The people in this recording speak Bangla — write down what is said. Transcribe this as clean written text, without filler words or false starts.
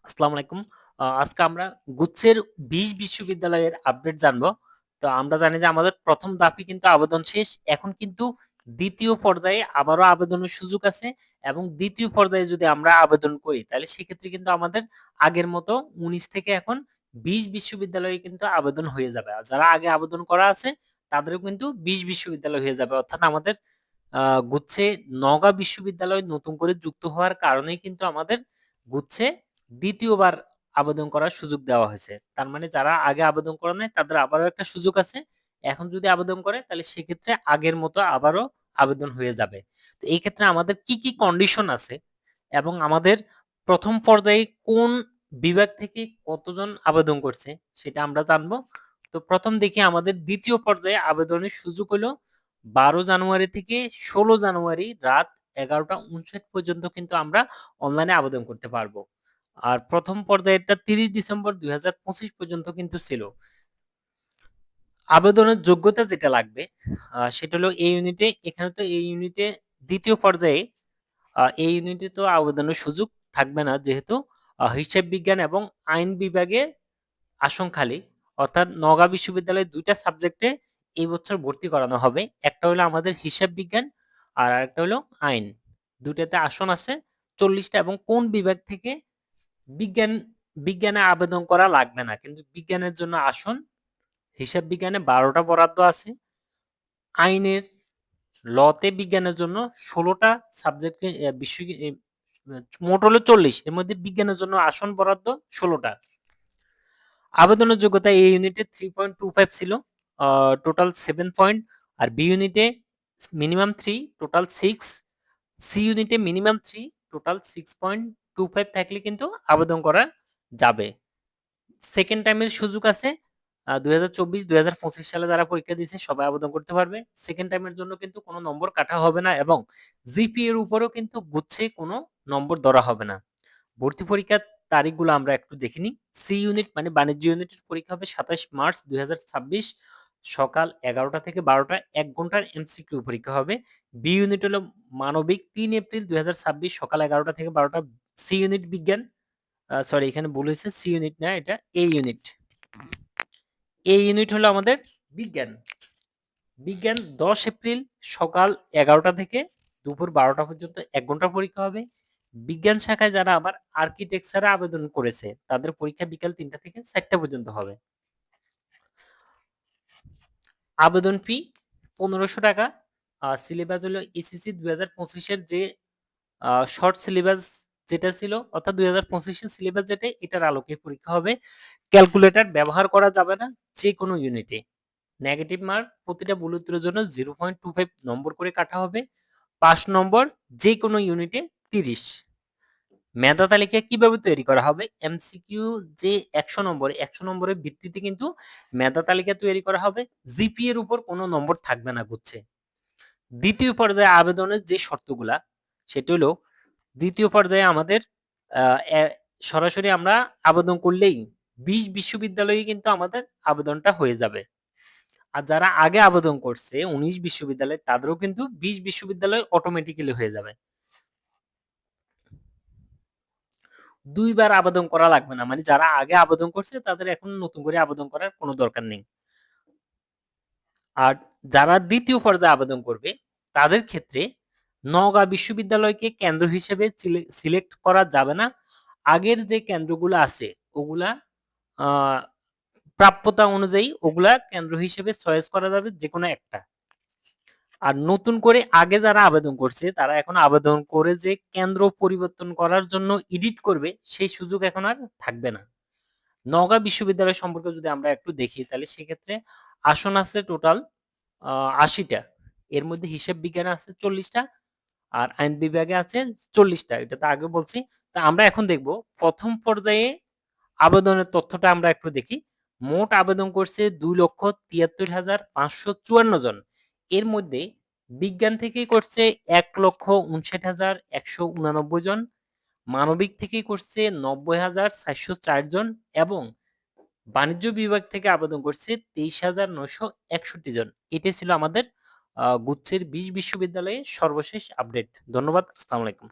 আসসালামু আলাইকুম। আজকে আমরা গুচ্ছের ২০ বিশ্ববিদ্যালয়ের আপডেট জানবো। তো আমরা জানি যে আমাদের ১ম ধাপে কিন্তু আবেদন শেষ। এখন কিন্তু ২য় পর্যায়ে আবারও আবেদনের সুযোগ আছে এবং ২য় পর্যায়ে যদি আমরা আবেদন করি তাহলে সেক্ষেত্রে কিন্তু আমাদের আগের মতো ১৯ থেকে এখন ২০ বিশ্ববিদ্যালয়ে কিন্তু আবেদন হয়ে যাবে। আর যারা আগে আবেদন করা আছে তাদেরও কিন্তু ২০ বিশ্ববিদ্যালয় হয়ে যাবে। অর্থাৎ আমাদের গুচ্ছে নওগাঁ বিশ্ববিদ্যালয় নতুন করে যুক্ত হওয়ার কারণেই কিন্তু আমাদের গুচ্ছে ২য় বার আবেদন করার সুযোগ দেওয়া হয়েছে। তার মানে যারা আগে আবেদন করে নাই তাদের আবারও একটা সুযোগ আছে। এখন যদি আবেদন করে তাহলে সেক্ষেত্রে আগের মতো আবারও আবেদন হয়ে যাবে। তো এই ক্ষেত্রে আমাদের কি, কি কন্ডিশন আছে এবং আমাদের ১ম পর্যায়ে কোন বিভাগ থেকে কতজন আবেদন করছে সেটা আমরা জানবো। তো ১ম দেখি আমাদের ২য় পর্যায়ে আবেদনের সুযোগ হলো ১২ জানুয়ারি থেকে ১৬ জানুয়ারি রাত ১১টা ৫৯ পর্যন্ত কিন্তু আমরা অনলাইনে আবেদন করতে পারবো। আর ১ম পর্যায়েরটা ৩০ ডিসেম্বর ২০২৫ পর্যন্ত কিন্তু ছিল। আবেদনের যোগ্যতা যেটা লাগবে সেটা হলো এই ইউনিটে এখানে তো এই ইউনিটে ২য় পর্যায়ে এই ইউনিটে তো আবেদনের সুযোগ থাকবে না যেহেতু হিসাব বিজ্ঞান এবং আইন বিভাগে আসন খালি। অর্থাৎ নওগাঁ বিশ্ববিদ্যালয়ে ২ টা সাবজেক্টে এই বছর ভর্তি করানো হবে। একটা হলো আমাদের হিসাব বিজ্ঞান আর আরেকটা হলো আইন। ২ টাতে আসন আছে ৪০ টা এবং কোন বিভাগ থেকে বিজ্ঞান বিজ্ঞানে আবেদন করা লাগবে না। কিন্তু বিজ্ঞানের জন্য আসন হিসাব বিজ্ঞানে ১২ টা বরাদ্দ আছে। আইনের লতে বিজ্ঞানের জন্য ১৬ টা সাবজেক্টকে বিষয় মোট হলো ৪০। এর মধ্যে বিজ্ঞানের জন্য আসন বরাদ্দ ১৬ টা। আবেদনের যোগ্যতা এ ইউনিটে 3.25 ছিল, টোটাল 7 পয়েন্ট। আর বি ইউনিটে মিনিমাম 3, টোটাল 6। সি ইউনিটে মিনিমাম 3, টোটাল 6.25 থাকলে কিন্তু আবেদন করা যাবে। সেকেন্ড টাইমের সুযোগ আছে। ২০২৪-২০২৫ সালে যারা পরীক্ষা দিয়েছে সবাই আবেদন করতে পারবে। সেকেন্ড টাইমের জন্য কিন্তু কোনো নম্বর কাটা হবে না এবং জিপিএ এর উপরেও কিন্তু গুচ্ছে কোনো নম্বর ধরা হবে না। ভর্তি পরীক্ষার তারিখগুলো আমরা একটু দেখে নিই। সি ইউনিট মানে বাণিজ্য ইউনিটের পরীক্ষা হবে ২৭ মার্চ ২০২৬ সকাল ১১টা থেকে ১২টা ১ ঘন্টার এমসিকিউ পরীক্ষা হবে। বি ইউনিট হলো মানবিক ৩ এপ্রিল ২০২৬ সকাল ১১টা থেকে ১২টা। সি ইউনিট বিজ্ঞান, সরি এখানে ভুল হয়েছে, সি ইউনিট না, এটা এ ইউনিট। এ ইউনিট হলো আমাদের বিজ্ঞান। বিজ্ঞান ১০ এপ্রিল সকাল ১১টা থেকে দুপুর ১২টা পর্যন্ত ১ ঘন্টা পরীক্ষা হবে। বিজ্ঞান শাখায় যারা আবার আর্কিটেকচারে আবেদন করেছে তাদের পরীক্ষা বিকাল ৩টা থেকে ৪টা পর্যন্ত হবে। আবেদন ফি ১৫০০ টাকা। সিলেবাস হলো এসএসসি ২০২৫ এর যে শর্ট সিলেবাস যেটা ছিল অর্থাৎ ২০২৫ এর সিলেবাস যেটা এটার আলোকে পরীক্ষা হবে। ক্যালকুলেটর ব্যবহার করা যাবে না যেকোনো ইউনিটে। নেগেটিভ মার্ক প্রতিটা ভুল উত্তরের জন্য 0.25 নম্বর করে কাটা হবে। পাস নম্বর যেকোনো ইউনিটে ৩০। মেধা তালিকা কিভাবে তৈরি করা হবে? এমসিকিউ যে ১০০ নম্বরের ভিত্তিতে কিন্তু মেধা তালিকা তৈরি করা হবে। জিপিএ এর উপর কোনো নম্বর থাকবে না গুচ্ছে। দ্বিতীয় পর্যায়ে আবেদনের যে শর্তগুলা সেটা হলো দ্বিতীয় পর্যায়ে আমাদের সরাসরি আমরা আবেদন করলেই ২০ বিশ্ববিদ্যালয়ে কিন্তু আমাদের আবেদনটা হয়ে যাবে। আর যারা আগে আবেদন করছে ১৯ বিশ্ববিদ্যালয় তাদেরও কিন্তু ২০ বিশ্ববিদ্যালয় অটোমেটিক্যালি হয়ে যাবে। ২ বার আবেদন করা লাগবে না। মানে যারা আগে আবেদন করছে তাদের এখন নতুন করে আবেদন করার কোনো দরকার নেই। আর যারা ২য় পর্যায়ে আবেদন করবে তাদের ক্ষেত্রে নওগাঁ বিশ্ববিদ্যালয়কে কেন্দ্র হিসেবে সিলেক্ট করা যাবে না। আগের যে কেন্দ্রগুলো আছে ওগুলা আ প্রাপ্যতা অনুযায়ী ওগুলা কেন্দ্র হিসেবে চয়েস করা যাবে যেকোনো একটা। আর নতুন করে আগে যারা আবেদন করছে তারা এখন আবেদন করে যে কেন্দ্র পরিবর্তন করার জন্য এডিট করবে সেই সুযোগ এখন আর থাকবে না। নওগাঁ বিশ্ববিদ্যালয় সম্পর্কে যদি আমরা একটু দেখি তাহলে সেক্ষেত্রে আসন আছে টোটাল ৮০ টা। এর মধ্যে হিসাব বিজ্ঞানে আছে ৪০ টা আর আইন বিভাগে আছে ৪০ টা। এটা তো আগে বলছি। তো আমরা এখন দেখব ১ম পর্যায়ে আবেদনের তথ্যটা আমরা একটু দেখি। মোট আবেদন করছে ২,৭৩,৫৫৪ জন। এর মধ্যে বিজ্ঞান থেকেই করছে ১,৫৯,১৮৯ জন। মানবিক থেকেই করছে ৯০,৪০৪ জন এবং বাণিজ্য বিভাগ থেকে আবেদন করছে ২৩,৯৬১ জন। এটাই ছিল আমাদের গুচ্ছের ২০ বিশ্ববিদ্যালয়ের সর্বশেষ আপডেট। ধন্যবাদ। আসসালামু আলাইকুম।